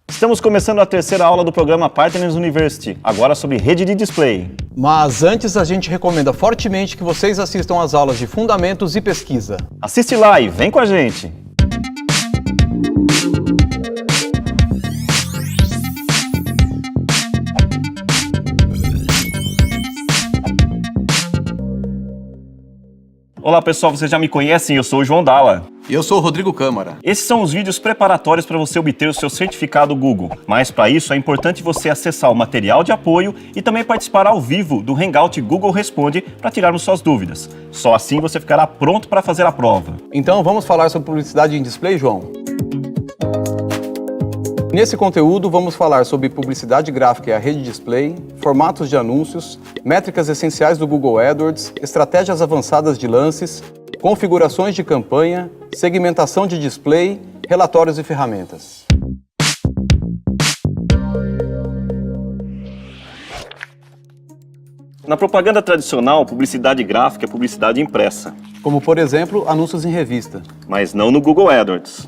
Estamos começando a terceira aula do programa Partners University, agora sobre rede de display. Mas antes, a gente recomenda fortemente que vocês assistam às aulas de Fundamentos e Pesquisa. Assiste lá e vem com a gente! Olá pessoal, vocês já me conhecem, eu sou o João Dalla. E eu sou o Rodrigo Câmara. Esses são os vídeos preparatórios para você obter o seu certificado Google. Mas para isso é importante você acessar o material de apoio e também participar ao vivo do Hangout Google Responde para tirarmos suas dúvidas. Só assim você ficará pronto para fazer a prova. Então vamos falar sobre publicidade em display, João? Nesse conteúdo vamos falar sobre publicidade gráfica e a rede display, formatos de anúncios, métricas essenciais do Google AdWords, estratégias avançadas de lances, configurações de campanha, segmentação de display, relatórios e ferramentas. Na propaganda tradicional, publicidade gráfica é publicidade impressa. Como, por exemplo, anúncios em revista. Mas não no Google AdWords.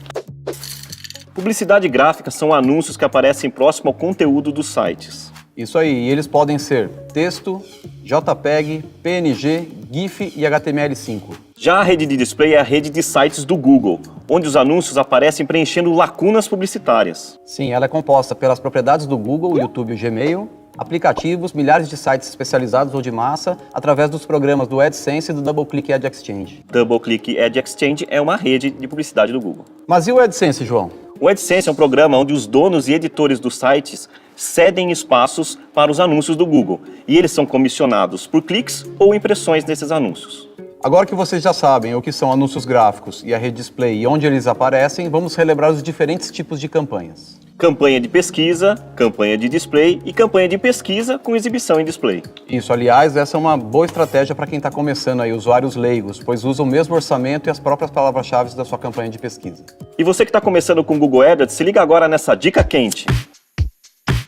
Publicidade gráfica são anúncios que aparecem próximo ao conteúdo dos sites. Isso aí, e eles podem ser texto, JPEG, PNG, GIF e HTML5. Já a rede de display é a rede de sites do Google, onde os anúncios aparecem preenchendo lacunas publicitárias. Sim, ela é composta pelas propriedades do Google, o YouTube e o Gmail, aplicativos, milhares de sites especializados ou de massa, através dos programas do AdSense e do DoubleClick Ad Exchange. DoubleClick Ad Exchange é uma rede de publicidade do Google. Mas e o AdSense, João? O AdSense é um programa onde os donos e editores dos sites cedem espaços para os anúncios do Google, e eles são comissionados por cliques ou impressões nesses anúncios. Agora que vocês já sabem o que são anúncios gráficos e a rede display e onde eles aparecem, vamos relembrar os diferentes tipos de campanhas. Campanha de pesquisa, campanha de display e campanha de pesquisa com exibição em display. Isso, aliás, essa é uma boa estratégia para quem está começando aí, usuários leigos, pois usam o mesmo orçamento e as próprias palavras-chave da sua campanha de pesquisa. E você que está começando com o Google AdWords, se liga agora nessa dica quente.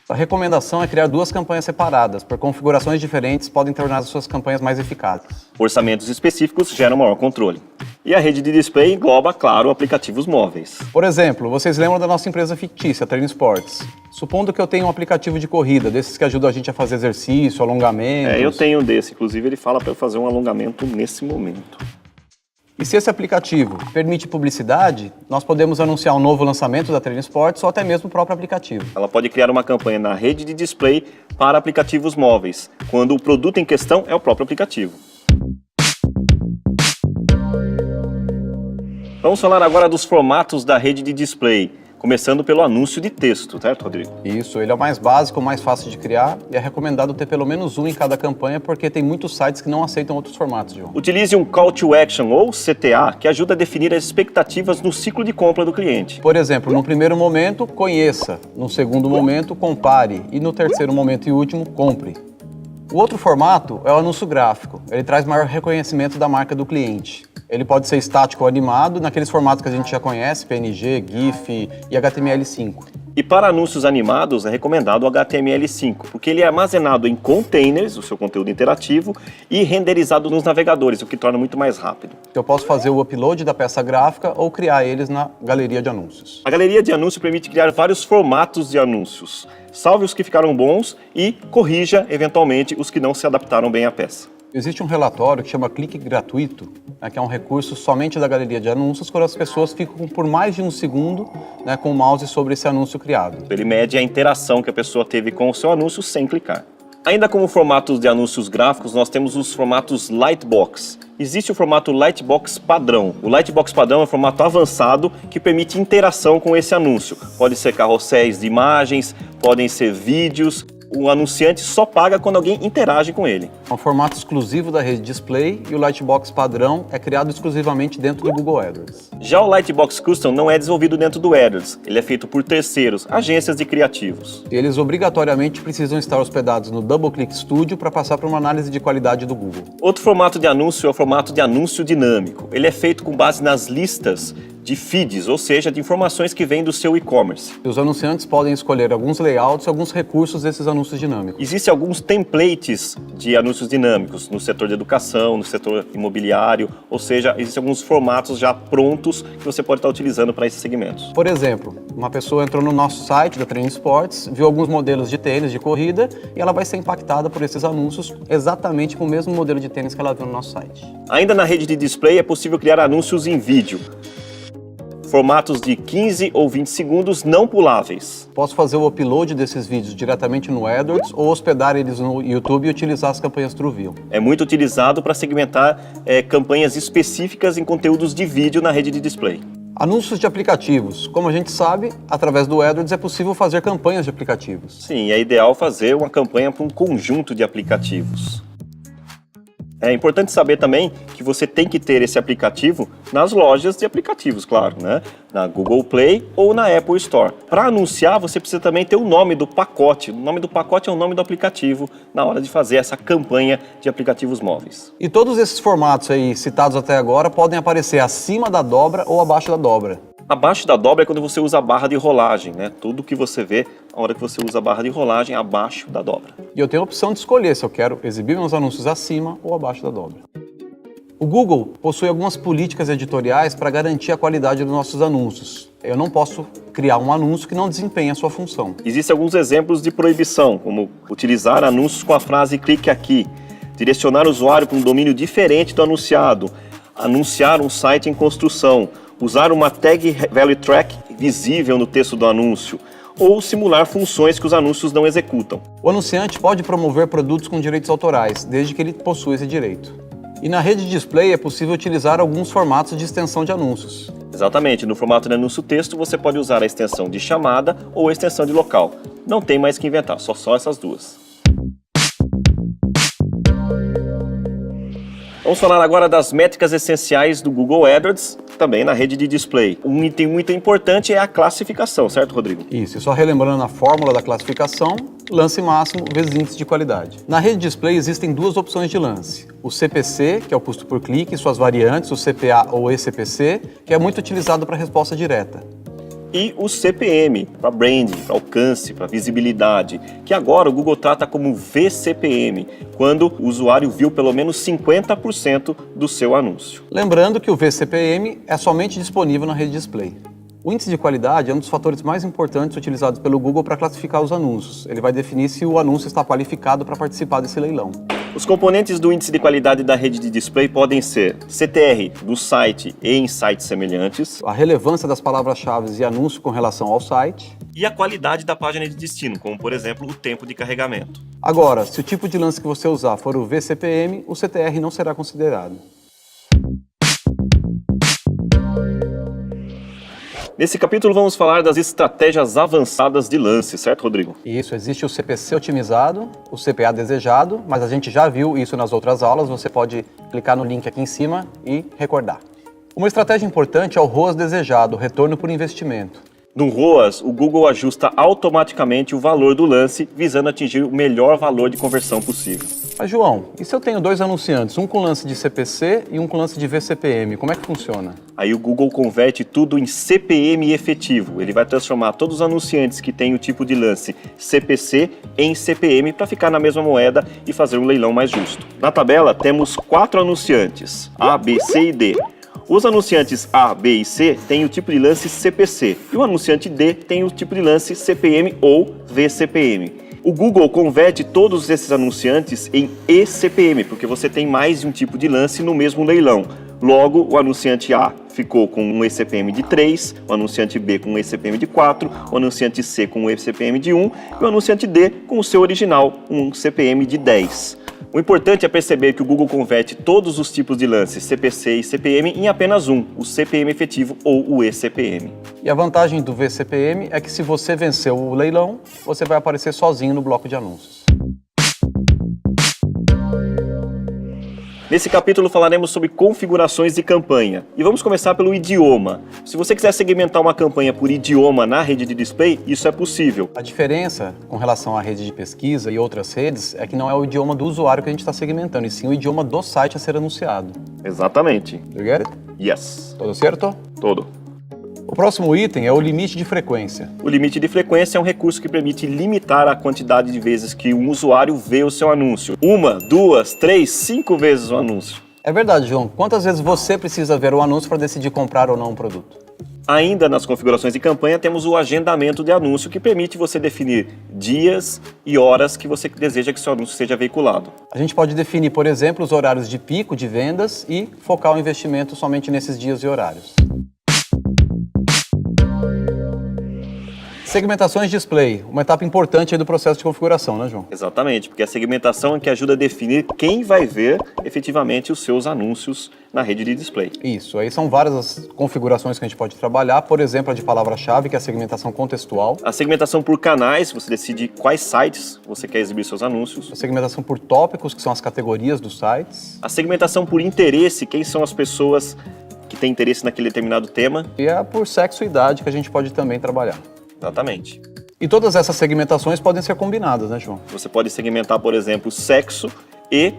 A recomendação é criar duas campanhas separadas, por configurações diferentes podem tornar as suas campanhas mais eficazes. Orçamentos específicos geram maior controle. E a rede de display engloba, claro, aplicativos móveis. Por exemplo, vocês lembram da nossa empresa fictícia, Training Sports? Supondo que eu tenha um aplicativo de corrida, desses que ajudam a gente a fazer exercício, alongamento. Eu tenho um desse, inclusive ele fala para eu fazer um alongamento nesse momento. E se esse aplicativo permite publicidade, nós podemos anunciar um novo lançamento da Training Sports ou até mesmo o próprio aplicativo. Ela pode criar uma campanha na rede de display para aplicativos móveis, quando o produto em questão é o próprio aplicativo. Vamos falar agora dos formatos da rede de display, começando pelo anúncio de texto, certo, Rodrigo? Isso, ele é o mais básico, o mais fácil de criar e é recomendado ter pelo menos um em cada campanha porque tem muitos sites que não aceitam outros formatos, João. Utilize um Call to Action ou CTA, que ajuda a definir as expectativas no ciclo de compra do cliente. Por exemplo, no primeiro momento, conheça, no segundo momento, compare e no terceiro momento e último, compre. O outro formato é o anúncio gráfico, ele traz maior reconhecimento da marca do cliente. Ele pode ser estático ou animado, naqueles formatos que a gente já conhece, PNG, GIF e HTML5. E para anúncios animados é recomendado o HTML5, porque ele é armazenado em containers, o seu conteúdo interativo, e renderizado nos navegadores, o que torna muito mais rápido. Eu posso fazer o upload da peça gráfica ou criar eles na galeria de anúncios. A galeria de anúncios permite criar vários formatos de anúncios. Salve os que ficaram bons e corrija, eventualmente, os que não se adaptaram bem à peça. Existe um relatório que chama Clique Gratuito, que é um recurso somente da galeria de anúncios, quando as pessoas ficam por mais de um segundo com o mouse sobre esse anúncio criado. Ele mede a interação que a pessoa teve com o seu anúncio sem clicar. Ainda como formatos de anúncios gráficos, nós temos os formatos Lightbox. Existe o formato Lightbox padrão. O Lightbox padrão é um formato avançado que permite interação com esse anúncio. Pode ser carrosséis de imagens, podem ser vídeos. O anunciante só paga quando alguém interage com ele. É um formato exclusivo da rede Display e o Lightbox padrão é criado exclusivamente dentro do Google AdWords. Já o Lightbox Custom não é desenvolvido dentro do AdWords, ele é feito por terceiros, agências de criativos. E eles obrigatoriamente precisam estar hospedados no DoubleClick Studio para passar por uma análise de qualidade do Google. Outro formato de anúncio é o formato de anúncio dinâmico. Ele é feito com base nas listas de feeds, ou seja, de informações que vêm do seu e-commerce. Os anunciantes podem escolher alguns layouts e alguns recursos desses anúncios dinâmicos. Existem alguns templates de anúncios dinâmicos no setor de educação, no setor imobiliário, ou seja, existem alguns formatos já prontos que você pode estar utilizando para esses segmentos. Por exemplo, uma pessoa entrou no nosso site da Training Sports, viu alguns modelos de tênis de corrida e ela vai ser impactada por esses anúncios exatamente com o mesmo modelo de tênis que ela viu no nosso site. Ainda na rede de display é possível criar anúncios em vídeo. Formatos de 15 ou 20 segundos não puláveis. Posso fazer o upload desses vídeos diretamente no AdWords ou hospedar eles no YouTube e utilizar as campanhas TrueView. É muito utilizado para segmentar campanhas específicas em conteúdos de vídeo na rede de display. Anúncios de aplicativos. Como a gente sabe, através do AdWords é possível fazer campanhas de aplicativos. Sim, é ideal fazer uma campanha para um conjunto de aplicativos. É importante saber também que você tem que ter esse aplicativo nas lojas de aplicativos, claro, né? Na Google Play ou na Apple Store. Para anunciar, você precisa também ter o nome do pacote. O nome do pacote é o nome do aplicativo na hora de fazer essa campanha de aplicativos móveis. E todos esses formatos aí citados até agora podem aparecer acima da dobra ou abaixo da dobra. Abaixo da dobra é quando você usa a barra de rolagem, né? Tudo que você vê na hora que você usa a barra de rolagem abaixo da dobra. E eu tenho a opção de escolher se eu quero exibir meus anúncios acima ou abaixo da dobra. O Google possui algumas políticas editoriais para garantir a qualidade dos nossos anúncios. Eu não posso criar um anúncio que não desempenhe a sua função. Existem alguns exemplos de proibição, como utilizar anúncios com a frase clique aqui, direcionar o usuário para um domínio diferente do anunciado, anunciar um site em construção, usar uma tag value track visível no texto do anúncio, ou simular funções que os anúncios não executam. O anunciante pode promover produtos com direitos autorais, desde que ele possua esse direito. E na rede de display é possível utilizar alguns formatos de extensão de anúncios. Exatamente, no formato de anúncio texto você pode usar a extensão de chamada ou a extensão de local. Não tem mais que inventar, só essas duas. Vamos falar agora das métricas essenciais do Google AdWords, também na rede de display. Um item muito importante é a classificação, certo, Rodrigo? Isso, e só relembrando a fórmula da classificação, lance máximo vezes índice de qualidade. Na rede de display existem duas opções de lance. O CPC, que é o custo por clique, e suas variantes, o CPA ou eCPC, que é muito utilizado para resposta direta. E o CPM, para branding, para alcance, para visibilidade, que agora o Google trata como VCPM, quando o usuário viu pelo menos 50% do seu anúncio. Lembrando que o VCPM é somente disponível na rede display. O índice de qualidade é um dos fatores mais importantes utilizados pelo Google para classificar os anúncios. Ele vai definir se o anúncio está qualificado para participar desse leilão. Os componentes do índice de qualidade da rede de display podem ser CTR do site e em sites semelhantes, A relevância das palavras-chave e anúncio com relação ao site. e a qualidade da página de destino, como por exemplo o tempo de carregamento. Agora, se o tipo de lance que você usar for o VCPM, o CTR não será considerado. Nesse capítulo vamos falar das estratégias avançadas de lance, certo, Rodrigo? Isso, existe o CPC otimizado, o CPA desejado, mas a gente já viu isso nas outras aulas, você pode clicar no link aqui em cima e recordar. Uma estratégia importante é o ROAS desejado, retorno por investimento. No ROAS, o Google ajusta automaticamente o valor do lance, visando atingir o melhor valor de conversão possível. Mas João, e se eu tenho dois anunciantes, um com lance de CPC e um com lance de VCPM, como é que funciona? Aí o Google converte tudo em CPM efetivo. Ele vai transformar todos os anunciantes que têm o tipo de lance CPC em CPM para ficar na mesma moeda e fazer um leilão mais justo. Na tabela temos 4 anunciantes, A, B, C e D. Os anunciantes A, B e C têm o tipo de lance CPC e o anunciante D tem o tipo de lance CPM ou VCPM. O Google converte todos esses anunciantes em eCPM, porque você tem mais de um tipo de lance no mesmo leilão. Logo, o anunciante A ficou com um eCPM de 3, o anunciante B com um eCPM de 4, o anunciante C com um eCPM de 1 e o anunciante D com o seu original, um CPM de 10. O importante é perceber que o Google converte todos os tipos de lances CPC e CPM em apenas um, o CPM efetivo ou o eCPM. E a vantagem do VCPM é que se você venceu o leilão, você vai aparecer sozinho no bloco de anúncios. Nesse capítulo falaremos sobre configurações de campanha. E vamos começar pelo idioma. Se você quiser segmentar uma campanha por idioma na rede de display, isso é possível. A diferença com relação à rede de pesquisa e outras redes é que não é o idioma do usuário que a gente está segmentando, e sim o idioma do site a ser anunciado. Exatamente. You get it? Yes. Todo certo? Todo. O próximo item é o limite de frequência. O limite de frequência é um recurso que permite limitar a quantidade de vezes que um usuário vê o seu anúncio. 1, 2, 3, 5 vezes o anúncio. É verdade, João. Quantas vezes você precisa ver o anúncio para decidir comprar ou não um produto? Ainda nas configurações de campanha temos o agendamento de anúncio, que permite você definir dias e horas que você deseja que seu anúncio seja veiculado. A gente pode definir, por exemplo, os horários de pico de vendas e focar o investimento somente nesses dias e horários. Segmentações de display, uma etapa importante aí do processo de configuração, né, João? Exatamente, porque a segmentação é que ajuda a definir quem vai ver efetivamente os seus anúncios na rede de display. Isso, aí são várias as configurações que a gente pode trabalhar, por exemplo, a de palavra-chave, que é a segmentação contextual. A segmentação por canais, você decide quais sites você quer exibir seus anúncios. A segmentação por tópicos, que são as categorias dos sites. A segmentação por interesse, quem são as pessoas que têm interesse naquele determinado tema. E a por sexo e idade, que a gente pode também trabalhar. Exatamente. E todas essas segmentações podem ser combinadas, né, João? Você pode segmentar, por exemplo, sexo e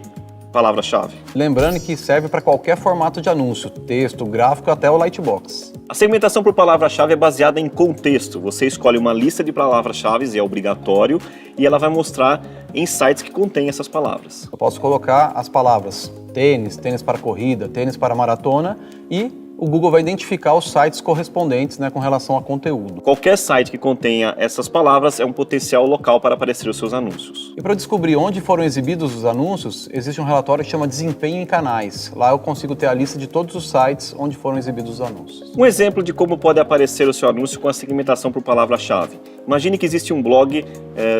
palavra-chave. Lembrando que serve para qualquer formato de anúncio, texto, gráfico, até o lightbox. A segmentação por palavra-chave é baseada em contexto. Você escolhe uma lista de palavras-chave, e é obrigatório, e ela vai mostrar em sites que contêm essas palavras. Eu posso colocar as palavras tênis, tênis para corrida, tênis para maratona e o Google vai identificar os sites correspondentes, né, com relação a conteúdo. Qualquer site que contenha essas palavras é um potencial local para aparecer os seus anúncios. E para descobrir onde foram exibidos os anúncios, existe um relatório que chama Desempenho em Canais. Lá eu consigo ter a lista de todos os sites onde foram exibidos os anúncios. Um exemplo de como pode aparecer o seu anúncio com a segmentação por palavra-chave. Imagine que existe um blog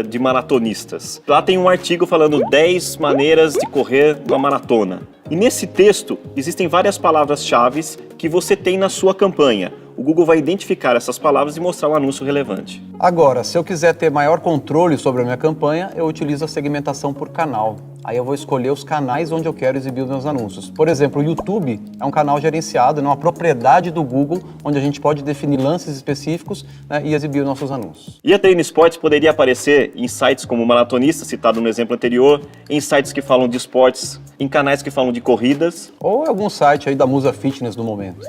de maratonistas. Lá tem um artigo falando 10 maneiras de correr uma maratona. E nesse texto existem várias palavras-chave que você tem na sua campanha. O Google vai identificar essas palavras e mostrar um anúncio relevante. Agora, se eu quiser ter maior controle sobre a minha campanha, eu utilizo a segmentação por canal. Aí eu vou escolher os canais onde eu quero exibir os meus anúncios. Por exemplo, o YouTube é um canal gerenciado, é uma propriedade do Google, onde a gente pode definir lances específicos, né, e exibir os nossos anúncios. E a Treino Esportes poderia aparecer em sites como Maratonista, citado no exemplo anterior, em sites que falam de esportes, em canais que falam de corridas. Ou algum site aí da Musa Fitness no momento.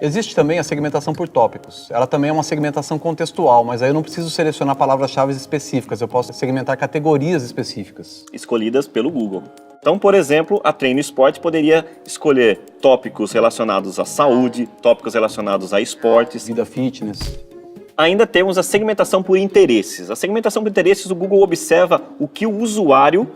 Existe também a segmentação por tópicos. Ela também é uma segmentação contextual, mas aí eu não preciso selecionar palavras-chave específicas, eu posso segmentar categorias específicas. Escolhidas pelo Google. Então, por exemplo, a Treino Esporte poderia escolher tópicos relacionados à saúde, tópicos relacionados a esportes. Vida fitness. Ainda temos a segmentação por interesses. A segmentação por interesses, o Google observa o que o usuário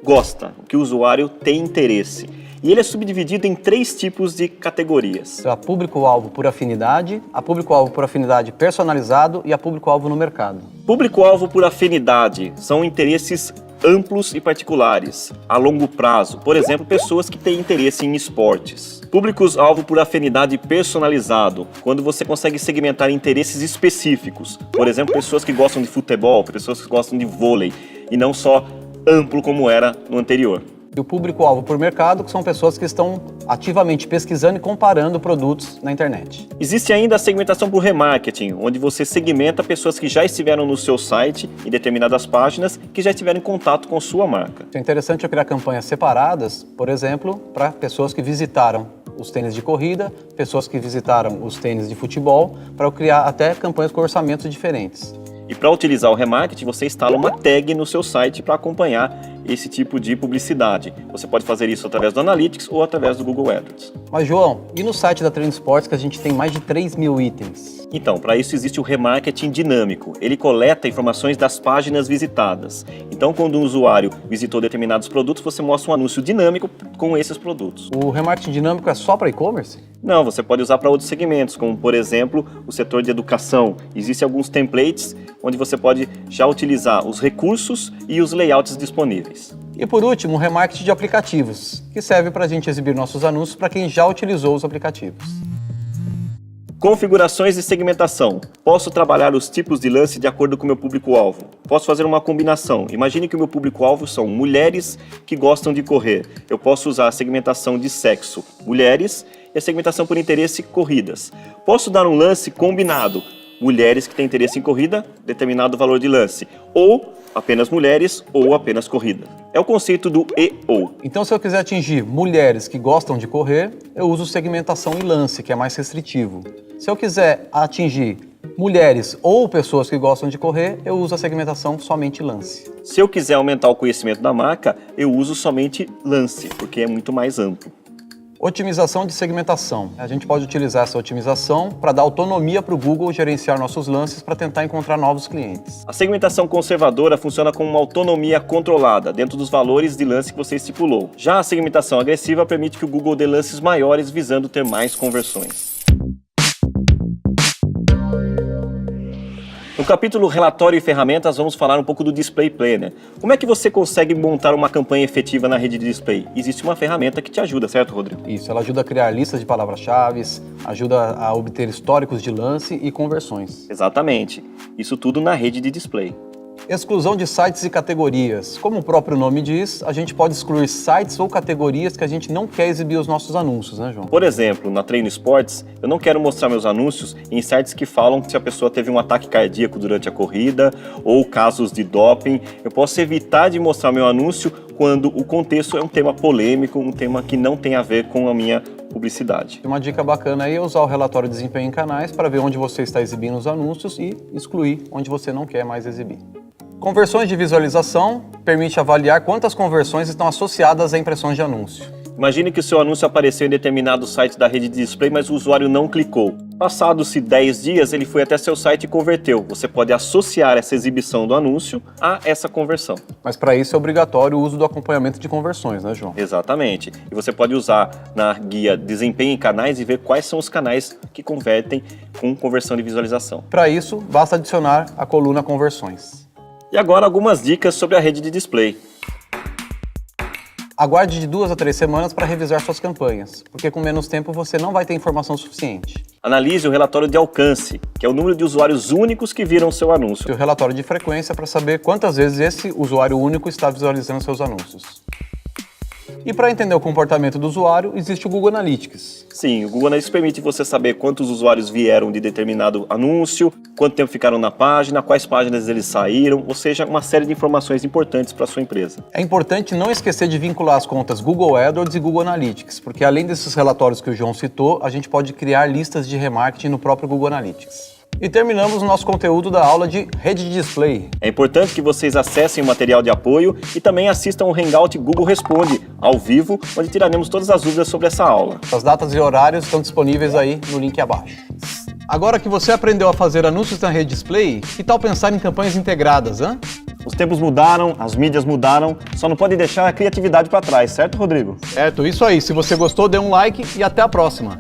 gosta, o que o usuário tem interesse. E ele é subdividido em 3 tipos de categorias. A público-alvo por afinidade, a público-alvo por afinidade personalizado e a público-alvo no mercado. Público-alvo por afinidade são interesses amplos e particulares, a longo prazo. Por exemplo, pessoas que têm interesse em esportes. Públicos-alvo por afinidade personalizado, quando você consegue segmentar interesses específicos. Por exemplo, pessoas que gostam de futebol, pessoas que gostam de vôlei, e não só amplo como era no anterior. E o público-alvo por mercado, que são pessoas que estão ativamente pesquisando e comparando produtos na internet. Existe ainda a segmentação por remarketing, onde você segmenta pessoas que já estiveram no seu site, em determinadas páginas, que já estiveram em contato com sua marca. É interessante eu criar campanhas separadas, por exemplo, para pessoas que visitaram os tênis de corrida, pessoas que visitaram os tênis de futebol, para eu criar até campanhas com orçamentos diferentes. E para utilizar o remarketing, você instala uma tag no seu site para acompanhar esse tipo de publicidade. Você pode fazer isso através do Analytics ou através do Google AdWords. Mas, João, e no site da Treino Esportes, que a gente tem mais de 3.000 itens? Então, para isso existe o remarketing dinâmico. Ele coleta informações das páginas visitadas. Então, quando um usuário visitou determinados produtos, você mostra um anúncio dinâmico com esses produtos. O remarketing dinâmico é só para e-commerce? Não, você pode usar para outros segmentos, como, por exemplo, o setor de educação. Existem alguns templates onde você pode já utilizar os recursos e os layouts disponíveis. E por último, o remarketing de aplicativos, que serve para a gente exibir nossos anúncios para quem já utilizou os aplicativos. Configurações de segmentação. Posso trabalhar os tipos de lance de acordo com o meu público-alvo. Posso fazer uma combinação. Imagine que o meu público-alvo são mulheres que gostam de correr. Eu posso usar a segmentação de sexo, mulheres, e a segmentação por interesse, corridas. Posso dar um lance combinado. Mulheres que têm interesse em corrida, determinado valor de lance. Ou apenas mulheres ou apenas corrida. É o conceito do e/ou. Então, se eu quiser atingir mulheres que gostam de correr, eu uso segmentação e lance, que é mais restritivo. Se eu quiser atingir mulheres ou pessoas que gostam de correr, eu uso a segmentação somente lance. Se eu quiser aumentar o conhecimento da marca, eu uso somente lance, porque é muito mais amplo. Otimização de segmentação. A gente pode utilizar essa otimização para dar autonomia para o Google gerenciar nossos lances para tentar encontrar novos clientes. A segmentação conservadora funciona com uma autonomia controlada, dentro dos valores de lance que você estipulou. Já a segmentação agressiva permite que o Google dê lances maiores visando ter mais conversões. No capítulo Relatório e Ferramentas, vamos falar um pouco do Display Planner. Como é que você consegue montar uma campanha efetiva na rede de display? Existe uma ferramenta que te ajuda, certo, Rodrigo? Isso, ela ajuda a criar listas de palavras-chave, ajuda a obter históricos de lance e conversões. Exatamente. Isso tudo na rede de display. Exclusão de sites e categorias. Como o próprio nome diz, a gente pode excluir sites ou categorias que a gente não quer exibir os nossos anúncios, né, João? Por exemplo, na Treino Esportes, eu não quero mostrar meus anúncios em sites que falam se a pessoa teve um ataque cardíaco durante a corrida ou casos de doping. Eu posso evitar de mostrar meu anúncio quando o contexto é um tema polêmico, um tema que não tem a ver com a minha publicidade. Uma dica bacana aí é usar o relatório de desempenho em canais para ver onde você está exibindo os anúncios e excluir onde você não quer mais exibir. Conversões de visualização permite avaliar quantas conversões estão associadas a impressões de anúncio. Imagine que o seu anúncio apareceu em determinado site da rede de display, mas o usuário não clicou. Passados-se 10 dias, ele foi até seu site e converteu. Você pode associar essa exibição do anúncio a essa conversão. Mas para isso é obrigatório o uso do acompanhamento de conversões, né, João? Exatamente. E você pode usar na guia Desempenho em Canais e ver quais são os canais que convertem com conversão de visualização. Para isso, basta adicionar a coluna Conversões. E agora algumas dicas sobre a rede de display. Aguarde de 2 a 3 semanas para revisar suas campanhas, porque com menos tempo você não vai ter informação suficiente. Analise o relatório de alcance, que é o número de usuários únicos que viram seu anúncio. E o relatório de frequência para saber quantas vezes esse usuário único está visualizando seus anúncios. E para entender o comportamento do usuário, existe o Google Analytics. Sim, o Google Analytics permite você saber quantos usuários vieram de determinado anúncio, quanto tempo ficaram na página, quais páginas eles saíram, ou seja, uma série de informações importantes para a sua empresa. É importante não esquecer de vincular as contas Google AdWords e Google Analytics, porque além desses relatórios que o João citou, a gente pode criar listas de remarketing no próprio Google Analytics. E terminamos o nosso conteúdo da aula de rede de display. É importante que vocês acessem o material de apoio e também assistam o Hangout Google Responde, ao vivo, onde tiraremos todas as dúvidas sobre essa aula. As datas e horários estão disponíveis aí no link abaixo. Agora que você aprendeu a fazer anúncios na rede display, que tal pensar em campanhas integradas, hein? Os tempos mudaram, as mídias mudaram, só não pode deixar a criatividade para trás, certo, Rodrigo? Certo, isso aí. Se você gostou, dê um like e até a próxima.